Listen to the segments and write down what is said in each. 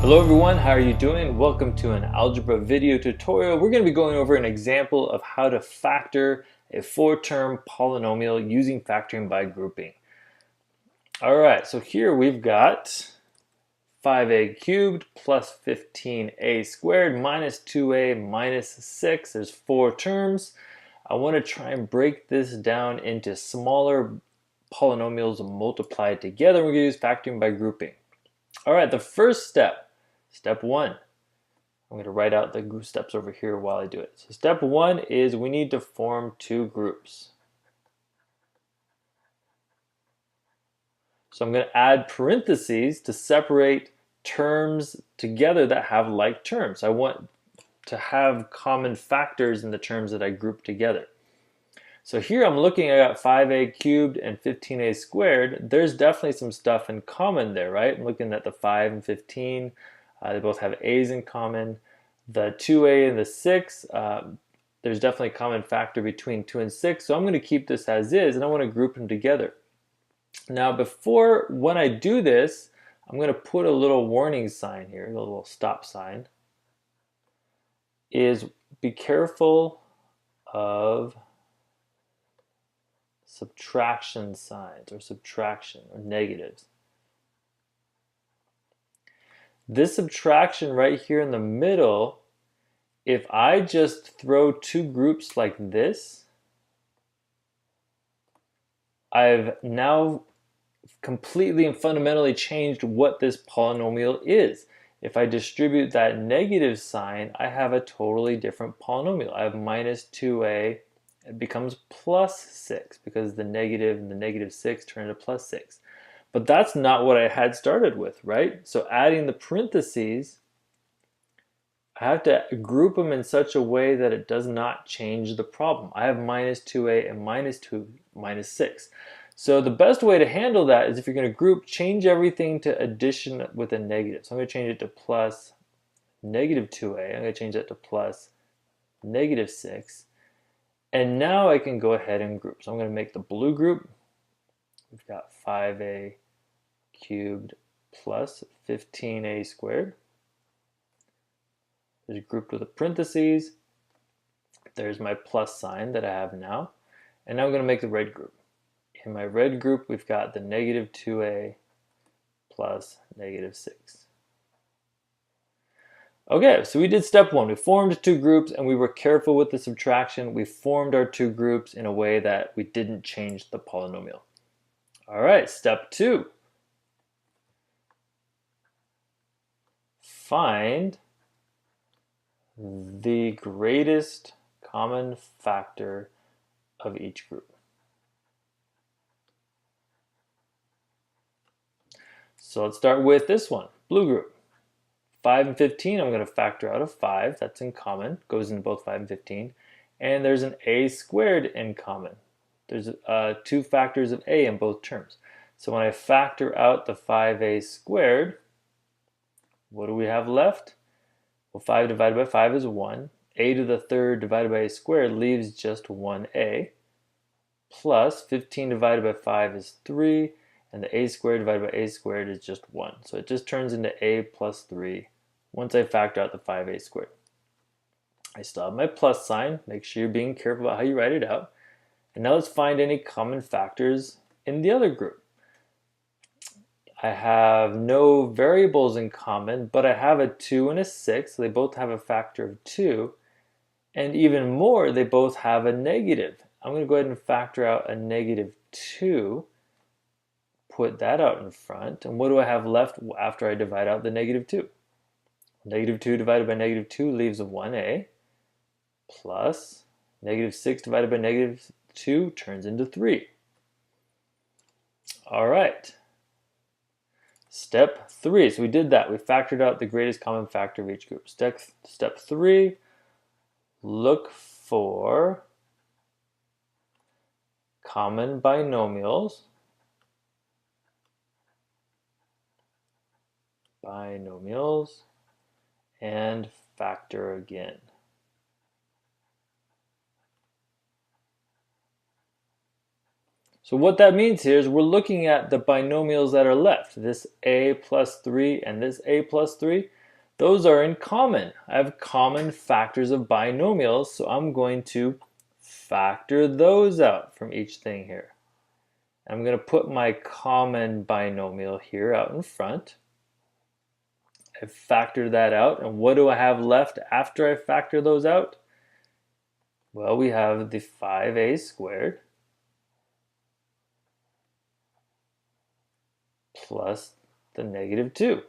Hello everyone, how are you doing? Welcome to an algebra video tutorial. We're going to be going over an example of how to factor a four-term polynomial using factoring by grouping. Alright, so here we've got 5a cubed plus 15a squared minus 2a minus 6. There's four terms. I want to try and break this down into smaller polynomials multiplied together. We're going to use factoring by grouping. Alright, the first step. Step one, I'm going to write out the steps over here while I do it. So step one is we need to form two groups. So I'm going to add parentheses to separate terms together that have like terms. I want to have common factors in the terms that I group together. So here I'm looking at 5a cubed and 15a squared. There's definitely some stuff in common there, right? I'm looking at the 5 and 15. They both have a's in common. The 2a and the 6, there's definitely a common factor between 2 and 6. So I'm going to keep this as is, and I want to group them together. Now when I do this, I'm going to put a little warning sign here, a little stop sign. Is be careful of subtraction signs or subtraction or negatives. This subtraction right here in the middle, if I just throw two groups like this, I've now completely and fundamentally changed what this polynomial is. If I distribute that negative sign, I have a totally different polynomial. I have minus 2a, it becomes plus 6 because the negative and the negative 6 turn into plus 6. But that's not what I had started with, right? So adding the parentheses, I have to group them in such a way that it does not change the problem. I have minus 2a and minus 6. So the best way to handle that is if you're going to group, change everything to addition with a negative. So I'm going to change it to plus negative 2a. I'm going to change that to plus negative 6. And now I can go ahead and group. So I'm going to make the blue group. We've got 5a cubed plus 15a squared. There's grouped with a parentheses. There's my plus sign that I have now. And now I'm going to make the red group. In my red group, we've got the negative 2a plus negative 6. Okay, so we did step one. We formed two groups and we were careful with the subtraction. We formed our two groups in a way that we didn't change the polynomial. All right, step two. Find the greatest common factor of each group. So let's start with this one, blue group. 5 and 15, I'm going to factor out of 5. That's in common, goes in both 5 and 15. And there's an a squared in common. There's two factors of a in both terms. So when I factor out the 5a squared, what do we have left? Well, 5 divided by 5 is 1. A to the third divided by a squared leaves just 1a. Plus 15 divided by 5 is 3. And the a squared divided by a squared is just 1. So it just turns into a plus 3 once I factor out the 5a squared. I still have my plus sign. Make sure you're being careful about how you write it out. And now let's find any common factors in the other group. I have no variables in common, but I have a 2 and a 6. So they both have a factor of 2. And even more, they both have a negative. I'm going to go ahead and factor out a negative 2. Put that out in front. And what do I have left after I divide out the negative 2? Negative 2 divided by negative 2 leaves a 1a. Plus negative 6 divided by negative 2 turns into 3. All right. Step 3. So we did that. We factored out the greatest common factor of each group. Step 3. Look for common binomials. And factor again. So what that means here is we're looking at the binomials that are left. This a plus 3 and this a plus 3. Those are in common. I have common factors of binomials, so I'm going to factor those out from each thing here. I'm going to put my common binomial here out in front. I've factored that out, and what do I have left after I factor those out? Well, we have the 5a squared plus the negative 2.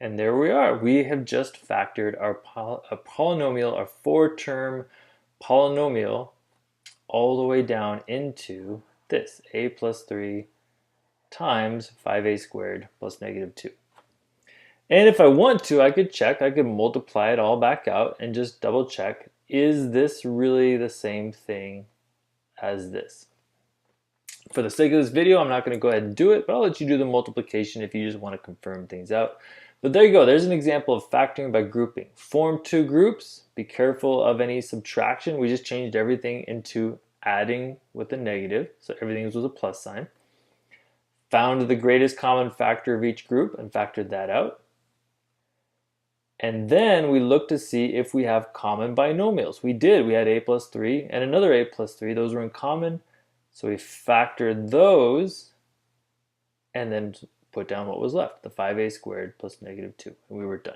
And there we are. We have just factored our polynomial, our 4-term polynomial, all the way down into this, a plus 3 times 5a squared plus negative 2. And if I want to, I could multiply it all back out and just double check, is this really the same thing as this? For the sake of this video, I'm not going to go ahead and do it, but I'll let you do the multiplication if you just want to confirm things out. But there you go. There's an example of factoring by grouping. Form two groups. Be careful of any subtraction. We just changed everything into adding with a negative, so everything was with a plus sign. Found the greatest common factor of each group and factored that out. And then we looked to see if we have common binomials. We did. We had a plus 3 and another a plus 3. Those were in common. So we factored those and then put down what was left, the 5a squared plus negative 2, and we were done.